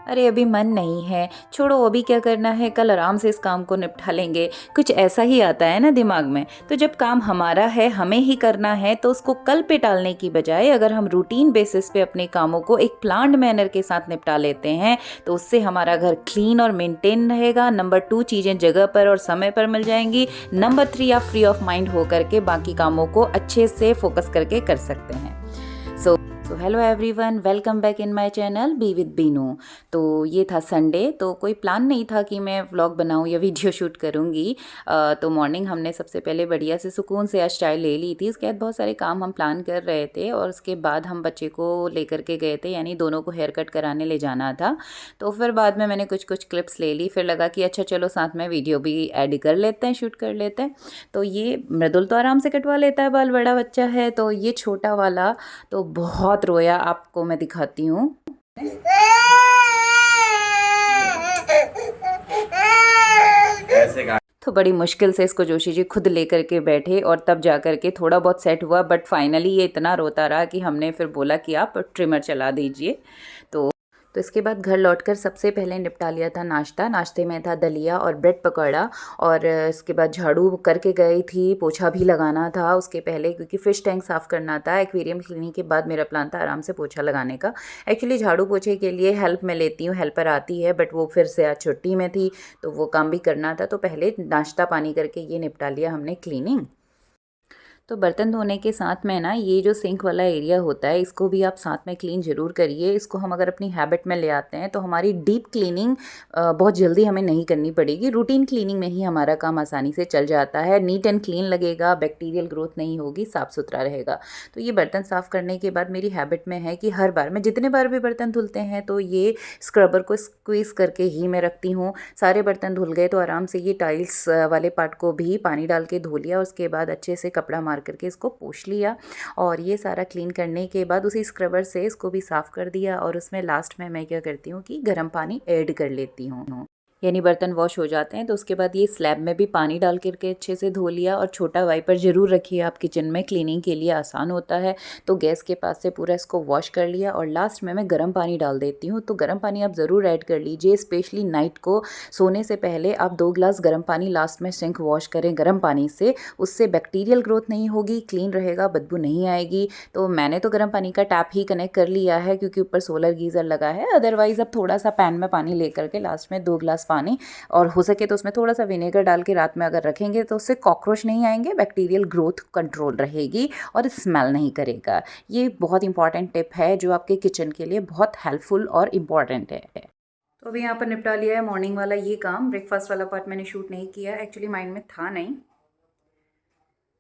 अरे अभी मन नहीं है, छोड़ो अभी क्या करना है, कल आराम से इस काम को निपटा लेंगे। कुछ ऐसा ही आता है ना दिमाग में। तो जब काम हमारा है, हमें ही करना है, तो उसको कल पे टालने की बजाय अगर हम रूटीन बेसिस पे अपने कामों को एक प्लान्ड मैनर के साथ निपटा लेते हैं तो उससे हमारा घर क्लीन और मेंटेन रहेगा। नंबर 2, चीज़ें जगह पर और समय पर मिल जाएंगी। नंबर 3, आप फ्री ऑफ माइंड होकर के बाकी कामों को अच्छे से फोकस करके कर सकते हैं। So hello everyone, welcome back in my channel be with Binu. तो ये था संडे, तो कोई प्लान नहीं था कि मैं व्लॉग बनाऊं या वीडियो शूट करूंगी। तो मॉर्निंग हमने सबसे पहले बढ़िया से सुकून से आज चाय ले ली थी। उसके बाद बहुत सारे काम हम प्लान कर रहे थे और उसके बाद हम बच्चे को लेकर के गए थे, यानी दोनों को हेयर कट कराने ले जाना था। तो फिर बाद में मैंने कुछ कुछ क्लिप्स ले ली, फिर लगा कि अच्छा चलो साथ में वीडियो भी ऐड कर लेते हैं, शूट कर लेते हैं। तो ये मृदुल तो आराम से कटवा लेता है बाल, बड़ा बच्चा है। तो ये छोटा वाला तो बहुत रोया, आपको मैं दिखाती हूँ। तो बड़ी मुश्किल से इसको जोशी जी खुद लेकर के बैठे और तब जा कर के थोड़ा बहुत सेट हुआ, बट फाइनली ये इतना रोता रहा कि हमने फिर बोला कि आप ट्रिमर चला दीजिए। तो इसके बाद घर लौटकर सबसे पहले निपटा लिया था नाश्ता। नाश्ते में था दलिया और ब्रेड पकौड़ा। और इसके बाद झाड़ू करके गई थी, पोछा भी लगाना था उसके पहले, क्योंकि फ़िश टैंक साफ़ करना था। एक्वेरियम क्लीनिंग के बाद मेरा प्लान था आराम से पोछा लगाने का। एक्चुअली झाड़ू पोछे के लिए हेल्प मैं लेती हूँ, हेल्पर आती है, बट वो फिर से आज छुट्टी में थी तो वो काम भी करना था। तो पहले नाश्ता पानी करके ये निपटा लिया हमने क्लीनिंग। तो बर्तन धोने के साथ में ना ये जो सिंक वाला एरिया होता है, इसको भी आप साथ में क्लीन ज़रूर करिए। इसको हम अगर अपनी हैबिट में ले आते हैं तो हमारी डीप क्लीनिंग बहुत जल्दी हमें नहीं करनी पड़ेगी। रूटीन क्लीनिंग में ही हमारा काम आसानी से चल जाता है। नीट एंड क्लीन लगेगा, बैक्टीरियल ग्रोथ नहीं होगी, साफ़ सुथरा रहेगा। तो ये बर्तन साफ़ करने के बाद मेरी हैबिट में है कि हर बार मैं जितने बार भी बर्तन धुलते हैं तो ये स्क्रबर को स्क्वीज़ करके ही मैं रखती हूँ। सारे बर्तन धुल गए तो आराम से ये टाइल्स वाले पार्ट को भी पानी डाल के धो लिया। उसके बाद अच्छे से कपड़ा मार करके इसको पोंछ लिया और ये सारा क्लीन करने के बाद उसी स्क्रबर से इसको भी साफ़ कर दिया। और उसमें लास्ट में मैं क्या करती हूँ कि गर्म पानी ऐड कर लेती हूँ, यानी बर्तन वॉश हो जाते हैं। तो उसके बाद ये स्लैब में भी पानी डाल करके अच्छे से धो लिया। और छोटा वाइपर ज़रूर रखिए आप किचन में, क्लीनिंग के लिए आसान होता है। तो गैस के पास से पूरा इसको वॉश कर लिया और लास्ट में मैं गर्म पानी डाल देती हूँ। तो गर्म पानी आप ज़रूर ऐड कर लीजिए, स्पेशली नाइट को सोने से पहले आप 2 गिलास गर्म पानी लास्ट में सिंक वॉश करें गर्म पानी से। उससे बैक्टीरियल ग्रोथ नहीं होगी, क्लीन रहेगा, बदबू नहीं आएगी। तो मैंने तो गर्म पानी का टैप ही कनेक्ट कर लिया है क्योंकि ऊपर सोलर गीज़र लगा है। अदरवाइज़ आप थोड़ा सा पैन में पानी ले करके लास्ट में 2 गिलास पानी, और हो सके तो उसमें थोड़ा सा विनेगर डाल के रात में अगर रखेंगे तो उससे कॉकरोच नहीं आएंगे, बैक्टीरियल ग्रोथ कंट्रोल रहेगी और स्मेल नहीं करेगा। ये बहुत इंपॉर्टेंट टिप है जो आपके किचन के लिए बहुत हेल्पफुल और इम्पॉर्टेंट है। तो अभी यहाँ पर निपटा लिया है मॉर्निंग वाला ये काम। ब्रेकफास्ट वाला पार्ट मैंने शूट नहीं किया, एक्चुअली माइंड में था नहीं।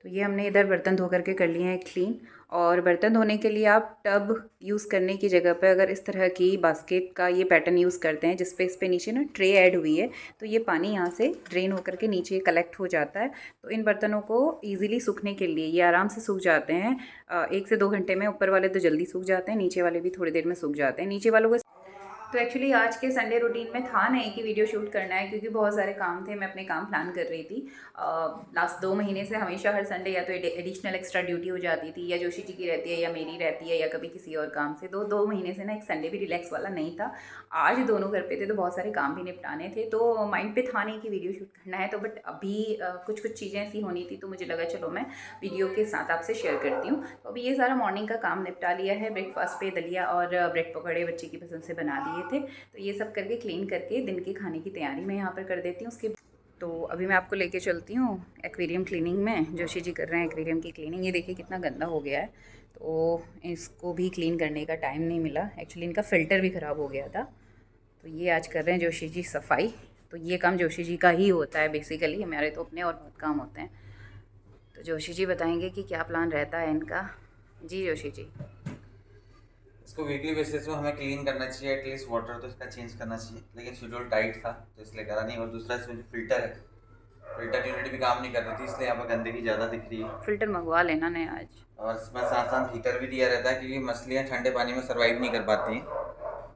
तो ये हमने इधर बर्तन धो करके कर लिए हैं क्लीन। और बर्तन धोने के लिए आप टब यूज़ करने की जगह पर अगर इस तरह की बास्केट का ये पैटर्न यूज़ करते हैं जिस पे इस पे नीचे ना ट्रे ऐड हुई है, तो ये पानी यहाँ से ड्रेन होकर के नीचे कलेक्ट हो जाता है। तो इन बर्तनों को ईजिली सूखने के लिए ये आराम से सूख जाते हैं 1 से 2 घंटे में। ऊपर वाले तो जल्दी सूख जाते हैं, नीचे वाले भी थोड़ी देर में सूख जाते हैं। नीचे वालों को तो एक्चुअली आज के संडे रूटीन में था नहीं कि वीडियो शूट करना है, क्योंकि बहुत सारे काम थे, मैं अपने काम प्लान कर रही थी। लास्ट 2 महीने से हमेशा हर संडे या तो एडिशनल एक्स्ट्रा ड्यूटी हो जाती थी, या जोशी जी की रहती है या मेरी रहती है या कभी किसी और काम से। 2 महीने से ना एक संडे भी रिलैक्स वाला नहीं था। आज दोनों घर पे थे तो बहुत सारे काम भी निपटाने थे, तो माइंड पे था नहीं कि वीडियो शूट करना है। तो बट अभी कुछ कुछ चीज़ें ऐसी होनी थी तो मुझे लगा चलो मैं वीडियो के साथ आपसे शेयर करती हूँ। तो अभी ये सारा मॉर्निंग का काम निपटा लिया है। ब्रेकफास्ट पे दलिया और ब्रेड पकौड़े बच्चे की पसंद से बना दिए थे। तो ये सब करके क्लीन करके दिन के खाने की तैयारी मैं यहाँ पर कर देती हूँ। उसके तो अभी मैं आपको लेके चलती हूँ एक्वेरियम क्लीनिंग में। जोशी जी कर रहे हैं एक्वेरियम की क्लीनिंग। ये देखिए कितना गंदा हो गया है, तो इसको भी क्लीन करने का टाइम नहीं मिला। एक्चुअली इनका फ़िल्टर भी ख़राब हो गया था, तो ये आज कर रहे हैं जोशी जी सफाई। तो ये काम जोशी जी का ही होता है बेसिकली, हमारे तो अपने और बहुत काम होते हैं। तो जोशी जी बताएंगे कि क्या प्लान रहता है इनका। जी जोशी जी। इसको वीकली बेसिस पे हमें क्लीन करना चाहिए, एटलीस्ट वाटर तो इसका चेंज करना चाहिए, लेकिन शेड्यूल टाइट था तो इसलिए करा नहीं। और दूसरा इसमें जो फिल्टर है, फिल्टर यूनिट भी काम नहीं कर रही थी, इसलिए यहाँ पर गंदगी ज़्यादा दिख रही है। फ़िल्टर मंगवा लेना ने आज। और इसमें साथ साथ हीटर भी दिया रहता है क्योंकि मछलियाँ ठंडे पानी में सर्वाइव नहीं कर पाती हैं।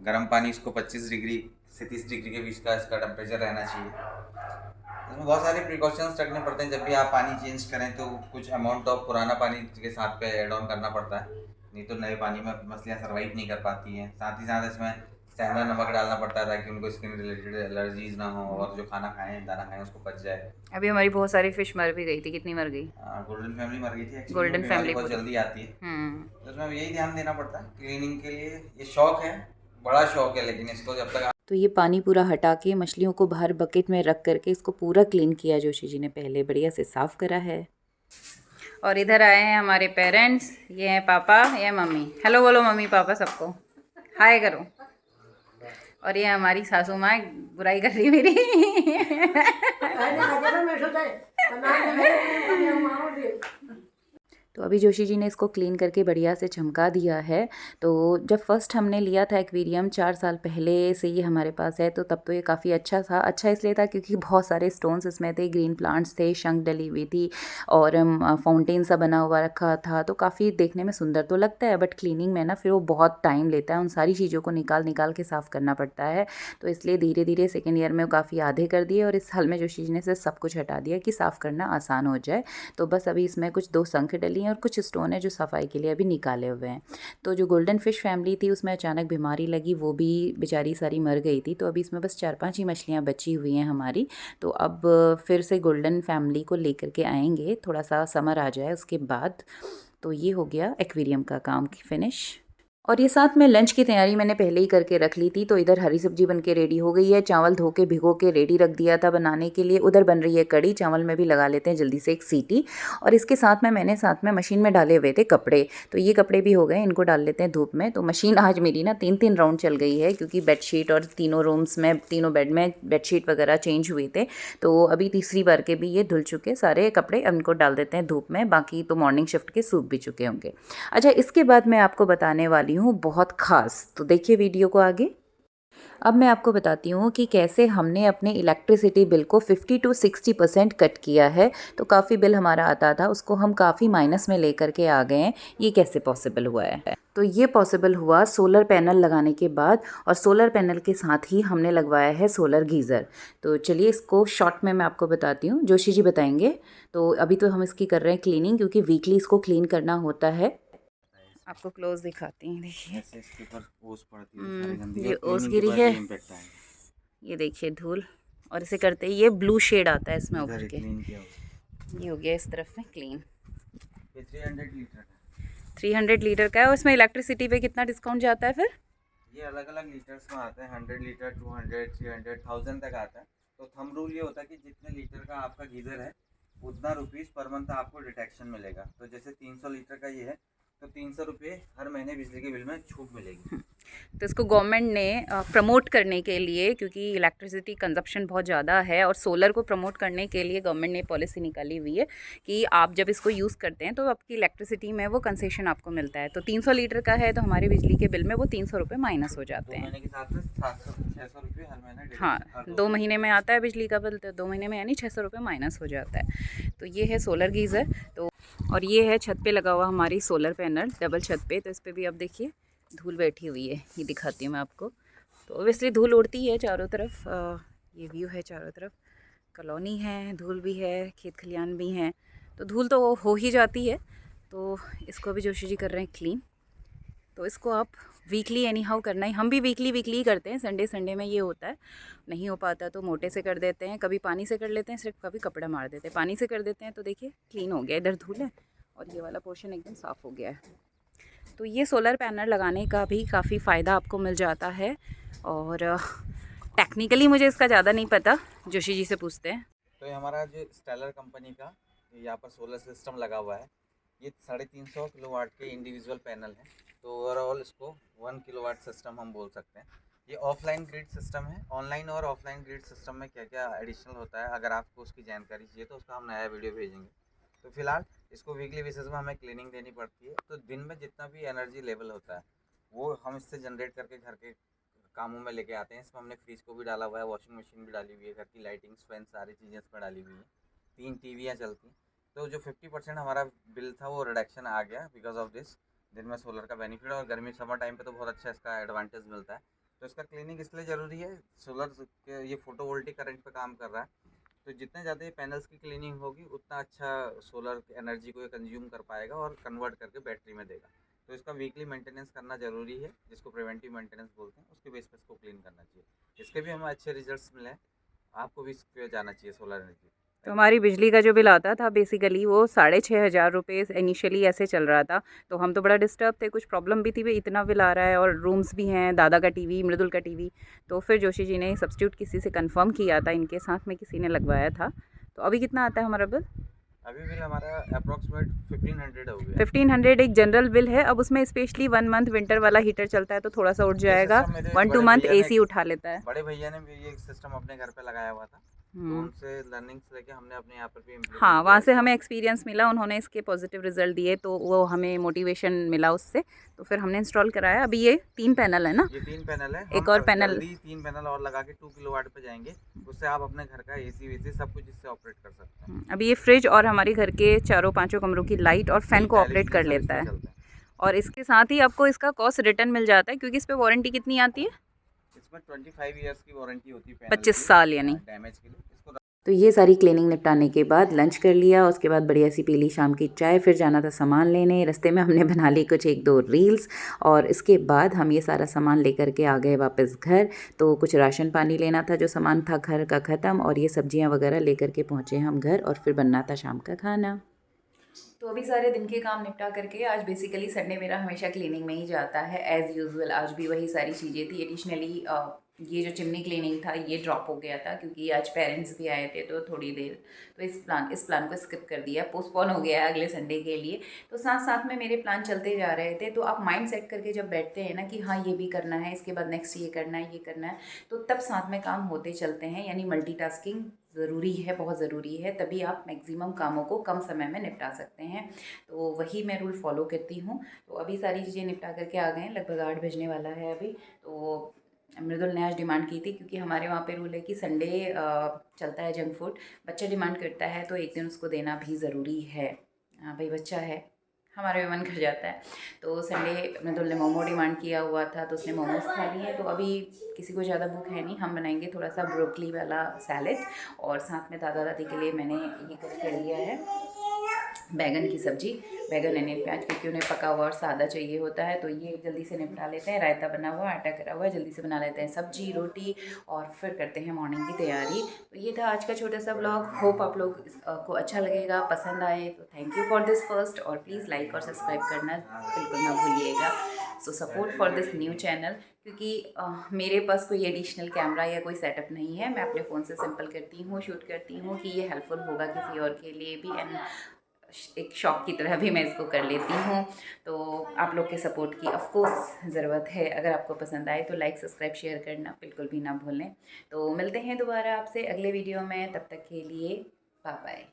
गर्म पानी इसको 25 डिग्री से 30 डिग्री के बीच का इसका टेम्परेचर रहना चाहिए। इसमें बहुत सारे प्रिकॉशंस रखने पड़ते हैं। जब भी आप पानी चेंज करें तो कुछ अमाउंट ऑफ पुराना पानी के साथ पे ऐड ऑन करना पड़ता है, नहीं तो नए पानी में मछलियाँ सर्वाइव नहीं कर पाती हैं। साथ ही साथ इसमें सेंधा नमक डालना पड़ता है ताकि उनको स्किन रिलेटेड एलर्जीज ना हो और जो खाना खाएं दाना खाएं उसको पच जाए। अभी हमारी बहुत सारी फिश मर भी गई थी, कितनी मर गई? गोल्डन फैमिली मर गई थी एक्चुअली, वो गोल्डन बीमारी फैमिली बहुत पूरी। जल्दी आती है, हम्म। तो उसमें यही ध्यान देना पड़ता है क्लीनिंग के लिए। ये शौक है, बड़ा शौक है, लेकिन इसको जब तक तो ये पानी पूरा हटा के मछलियों को बाहर बकेट में रख करके इसको पूरा क्लीन किया जोशी जी ने, पहले बढ़िया से साफ़ करा है। और इधर आए हैं हमारे पेरेंट्स, ये हैं पापा, ये है मम्मी। हेलो बोलो मम्मी पापा सबको, हाय करो। और ये हमारी सासू माँ बुराई कर रही मेरी। तो अभी जोशी जी ने इसको क्लीन करके बढ़िया से चमका दिया है। तो जब फर्स्ट हमने लिया था एक्वेरियम 4 साल पहले से ये हमारे पास है, तो तब तो ये काफ़ी अच्छा था। अच्छा इसलिए था क्योंकि बहुत सारे स्टोन्स इसमें थे, ग्रीन प्लांट्स थे, शंख डली हुई थी और फाउंटेन सा बना हुआ रखा था, तो काफ़ी देखने में सुंदर तो लगता है, बट क्लीनिंग में ना फिर वो बहुत टाइम लेता है, उन सारी चीज़ों को निकाल निकाल के साफ़ करना पड़ता है। तो इसलिए धीरे धीरे सेकेंड ईयर में वो काफ़ी आधे कर दिए और इस साल में जोशी जी ने से सब कुछ हटा दिया कि साफ़ करना आसान हो जाए। तो बस अभी इसमें कुछ 2 शंख डली हैं और कुछ स्टोन है जो सफाई के लिए अभी निकाले हुए हैं। तो जो गोल्डन फिश फैमिली थी उसमें अचानक बीमारी लगी, वो भी बेचारी सारी मर गई थी। तो अभी इसमें बस 4-5 ही मछलियाँ बची हुई हैं हमारी। तो अब फिर से गोल्डन फैमिली को लेकर के आएंगे, थोड़ा सा समर आ जाए उसके बाद। तो ये हो गया एक्वेरियम का काम फिनिश। और ये साथ में लंच की तैयारी मैंने पहले ही करके रख ली थी। तो इधर हरी सब्जी बन के रेडी हो गई है, चावल धो के भिगो के रेडी रख दिया था बनाने के लिए। उधर बन रही है कड़ी, चावल में भी लगा लेते हैं जल्दी से एक सीटी। और इसके साथ में मैंने साथ में मशीन में डाले हुए थे कपड़े, तो ये कपड़े भी हो गए, इनको डाल लेते हैं धूप में। तो मशीन आज मेरी ना 3-3 राउंड चल गई है क्योंकि बेडशीट और तीनों रूम्स में, तीनों बेड में बेडशीट वगैरह चेंज हुए थे। तो अभी तीसरी बार के भी ये धुल चुके सारे कपड़े, अब इनको डाल देते हैं धूप में। बाकी तो मॉर्निंग शिफ्ट के सूख भी चुके होंगे। अच्छा, इसके बाद मैं आपको बताने वाली हूँ बहुत ख़ास, तो देखिए वीडियो को आगे। अब मैं आपको बताती हूँ कि कैसे हमने अपने इलेक्ट्रिसिटी बिल को 50 to 60% कट किया है। तो काफ़ी बिल हमारा आता था, उसको हम काफ़ी माइनस में लेकर के आ गए हैं। ये कैसे पॉसिबल हुआ है? तो ये पॉसिबल हुआ सोलर पैनल लगाने के बाद, और सोलर पैनल के साथ ही हमने लगवाया है सोलर गीज़र। तो चलिए इसको शॉर्ट में मैं आपको बताती हूँ, जोशी जी बताएंगे। तो अभी तो हम इसकी कर रहे हैं क्लीनिंग, क्योंकि वीकली इसको क्लीन करना होता है। आपको क्लोज दिखाती हैं, देखिए। ऐसे इसके ऊपर ओस पड़ती है सारी गंदगी, ये और ओस क्लीनिंग के गिरी बाद है, ये इम्पैक्ट आएगा। ये देखिए धूल, और इसे करते ही ये ब्लू शेड आता है इसमें इधर उभर ही के। क्लीन किया हुआ। ये हो गया इस तरफ में क्लीन। ये 300 लीटर का। 300 लीटर का है, और इसमें इलेक्ट्रिसिटी पे कितना डिस्काउंट जाता है फिर? ये अलग अलग लीटर्स में आता है, 100 लीटर, 200, 300, 1000 तक आता है। तो थंब रूल ये होता है कि जितने लीटर का आपका गीज़र है उतना रुपीज़ पर मंथ आपको डिडक्शन मिलेगा। तो जैसे 300 लीटर का ये है, तो 300 रुपये हर महीने बिजली के बिल में छूट मिलेगी। तो इसको गवर्नमेंट ने प्रमोट करने के लिए, क्योंकि इलेक्ट्रिसिटी कंजप्शन बहुत ज़्यादा है, और सोलर को प्रमोट करने के लिए गवर्नमेंट ने पॉलिसी निकाली हुई है कि आप जब इसको यूज़ करते हैं तो आपकी इलेक्ट्रिसिटी में वो कंसेशन आपको मिलता है। तो 300 लीटर का है तो हमारे बिजली के बिल में वो 300 रुपये माइनस हो जाते 2 हैं। महीने के साथ में 700-600 रुपये हर महीने हाँ, डिडक्शन, हर 2 महीने महीने में डिडक्शन। आता है बिजली का बिल, तो 2 महीने में यानी 600 रुपये माइनस हो जाता है। तो ये है सोलर गीज़र। तो और ये है छत पे लगा हुआ हमारी सोलर पैनल, डबल छत पे। तो इस पे भी अब देखिए धूल बैठी हुई है, ये दिखाती हूँ मैं आपको। तो ओबियसली धूल उड़ती है चारों तरफ, ये व्यू है चारों तरफ, कॉलोनी है, धूल भी है, खेत खलियान भी हैं, तो धूल तो हो ही जाती है। तो इसको भी जोशी जी कर रहे हैं क्लीन। तो इसको आप वीकली एनी हाउ करना ही, हम भी वीकली ही करते हैं। संडे संडे में ये होता है, नहीं हो पाता तो मोटे से कर देते हैं, कभी पानी से कर लेते हैं, सिर्फ कभी कपड़ा मार देते हैं, पानी से कर देते हैं। तो देखिए क्लीन हो गया, इधर धूल है और ये वाला पोर्शन एकदम साफ़ हो गया है। तो ये सोलर पैनल लगाने का भी काफ़ी फ़ायदा आपको मिल जाता है। और टेक्निकली मुझे इसका ज़्यादा नहीं पता, जोशी जी से पूछते हैं। तो ये हमारा जो स्टेलर कंपनी का यहाँ पर सोलर सिस्टम लगा हुआ है, ये 350 किलोवाट के इंडिविजुअल पैनल है। तो ओवरऑल इसको 1 किलोवाट सिस्टम हम बोल सकते हैं। ये ऑफलाइन ग्रिड सिस्टम है। ऑनलाइन और ऑफलाइन ग्रिड सिस्टम में क्या क्या एडिशनल होता है, अगर आपको उसकी जानकारी चाहिए तो उसका हम नया वीडियो भेजेंगे। तो फिलहाल इसको वीकली बेसिस में हमें क्लीनिंग देनी पड़ती है। तो दिन में जितना भी एनर्जी लेवल होता है वो हम इससे जनरेट करके घर के कामों में लेके आते हैं। इसमें हमने फ्रिज को भी डाला हुआ है, वॉशिंग मशीन भी डाली हुई है, घर की लाइटिंग फैन सारी चीज़ें इसमें डाली हुई हैं, 3 टीवियाँ चलती हैं। तो जो 50% हमारा बिल था वो रिडक्शन आ गया बिकॉज ऑफ दिस। दिन में सोलर का बेनिफिट, और गर्मी समर टाइम पे तो बहुत अच्छा इसका एडवांटेज मिलता है। तो इसका क्लीनिंग इसलिए ज़रूरी है, सोलर के ये फोटोवोल्टिक करंट पे काम कर रहा है। तो जितने ज़्यादा ये पैनल्स की क्लीनिंग होगी उतना अच्छा सोलर एनर्जी को ये कंज्यूम कर पाएगा और कन्वर्ट करके बैटरी में देगा। तो इसका वीकली मेंटेनेंस करना ज़रूरी है, जिसको प्रिवेंटिव मेंटेनेंस बोलते हैं। उसके बेस पे इसको क्लीन करना चाहिए। इसके भी हमें अच्छे रिजल्ट्स मिले हैं। आपको भी इस पे जाना चाहिए सोलर एनर्जी। तो हमारी बिजली का जो बिल आता था बेसिकली वो 6,500 रुपये इनिशियली ऐसे चल रहा था। तो हम तो बड़ा डिस्टर्ब थे, कुछ प्रॉब्लम भी थी, भाई इतना बिल आ रहा है और रूम्स भी हैं, दादा का टीवी, मृदुल का टीवी। तो फिर जोशी जी ने सब्स्टिट्यूट किसी से कंफर्म किया था, इनके साथ में किसी ने लगवाया था। तो अभी कितना आता है हमारा बिल? अभी बिल हमारा अप्रॉक्सीमेट 1500 हो गया। 1500 एक जनरल बिल है। अब उसमें स्पेशली 1 मंथ विंटर वाला हीटर चलता है तो थोड़ा सा उठ ये जाएगा। सिस्टम मेरे 1-2 बड़े मंथ भैया ने एसी उठा लेता है। बड़े भैया ने भी ये सिस्टम अपने घर पे लगाया हुआ था, तो हम्म। उनसे लर्निंग्स लेके हमने अपने यहाँ पर भी इम्प्लीमेंट हाँ, किया वहाँ से इसको। हमें एक्सपीरियंस मिला, उन्होंने इसके पॉजिटिव रिजल्ट दिए तो वो हमें मोटिवेशन मिला उससे। तो फिर हमने इंस्टॉल कराया। अभी ये 3 पैनल है ना? ये 3 पैनल है। एक हम और पैनल। जल्दी 3 पैनल और लगा के 2 किलोवाट पे जाएंगे। उससे आप अपने घर का एसी वेसी सब कुछ इससे ऑपरेट कर सकते हैं। अभी ये फ्रिज और हमारे घर के चारों पांचों कमरों की लाइट और फैन को ऑपरेट कर सब लेता इसमें है। चलते हैं। और इसके साथ ही आपको इसका कॉस्ट रिटर्न मिल जाता है, क्योंकि इस पे वारंटी कितनी आती है? इसमें 25 ईयर्स की वारंटी होती है पैनल 25 की साल यानी। डैमेज के लिए। इसको तो ये सारी क्लीनिंग निपटाने के बाद लंच कर लिया, उसके बाद बढ़िया सी पी ली शाम की चाय, फिर जाना था सामान लेने। रास्ते में हमने बना ली कुछ 1-2 रील्स और इसके बाद हम ये सारा सामान लेकर के आ गए वापस घर। तो कुछ राशन पानी लेना था, जो सामान था घर का ख़त्म, और ये सब्जियां वगैरह लेकर के पहुँचे हम घर और फिर बनना था शाम का खाना। तो अभी सारे दिन के काम निपटा करके आज बेसिकली संडे मेरा हमेशा क्लीनिंग में ही जाता है एज़ यूजुअल। आज भी वही सारी चीज़ें थी। एडिशनली ये जो चिमनी क्लीनिंग था ये ड्रॉप हो गया था, क्योंकि आज पेरेंट्स भी आए थे तो थोड़ी देर, तो इस प्लान को स्किप कर दिया, पोस्टपोन हो गया अगले संडे के लिए। तो साथ साथ में मेरे प्लान चलते जा रहे थे। तो आप माइंड सेट करके जब बैठते हैं ना कि हाँ ये भी करना है, इसके बाद नेक्स्ट ये करना है, ये करना है, तो तब साथ में काम होते चलते हैं। यानी मल्टीटास्किंग ज़रूरी है, बहुत ज़रूरी है, तभी आप मैक्सिमम कामों को कम समय में निपटा सकते हैं। तो वही मैं रूल फॉलो करती हूँ। तो अभी सारी चीज़ें निपटा करके आ गए हैं, लगभग 8 बजने वाला है अभी। तो मृदुल ने आज डिमांड की थी, क्योंकि हमारे वहाँ पे रूल है कि संडे चलता है जंक फूड। बच्चा डिमांड करता है तो एक दिन उसको देना भी ज़रूरी है। हाँ भाई, बच्चा है, हमारा भी मन कर जाता है। तो संडे मृदुल ने मोमो डिमांड किया हुआ था, तो उसने मोमोज खा लिए। तो अभी किसी को ज़्यादा भूख है नहीं, हम बनाएंगे थोड़ा सा ब्रोकली वाला सैलेड, और साथ में दादा दादी के लिए मैंने ये कर लिया है बैगन की सब्ज़ी, बैगन अनियन प्याज, क्योंकि उन्हें पका हुआ और सादा चाहिए होता है। तो ये जल्दी से निपटा लेते हैं। रायता बना हुआ, आटा करा हुआ है, जल्दी से बना लेते हैं सब्जी रोटी और फिर करते हैं मॉर्निंग की तैयारी। तो ये था आज का छोटा सा ब्लॉग। होप आप लोग को अच्छा लगेगा, पसंद आए। तो thank you for this first, और प्लीज़ लाइक और सब्सक्राइब करना बिल्कुल ना भूलिएगा। So support for this new channel, क्योंकि मेरे पास कोई एडिशनल कैमरा या कोई सेटअप नहीं है। मैं अपने फ़ोन से सिंपल करती हूँ, शूट करती हूँ कि ये हेल्पफुल होगा किसी और के लिए भी, एंड एक शौक की तरह भी मैं इसको कर लेती हूँ। तो आप लोग के सपोर्ट की ऑफ कोर्स ज़रूरत है। अगर आपको पसंद आए तो लाइक सब्सक्राइब शेयर करना बिल्कुल भी ना भूलें। तो मिलते हैं दोबारा आपसे अगले वीडियो में, तब तक के लिए बाय बाय।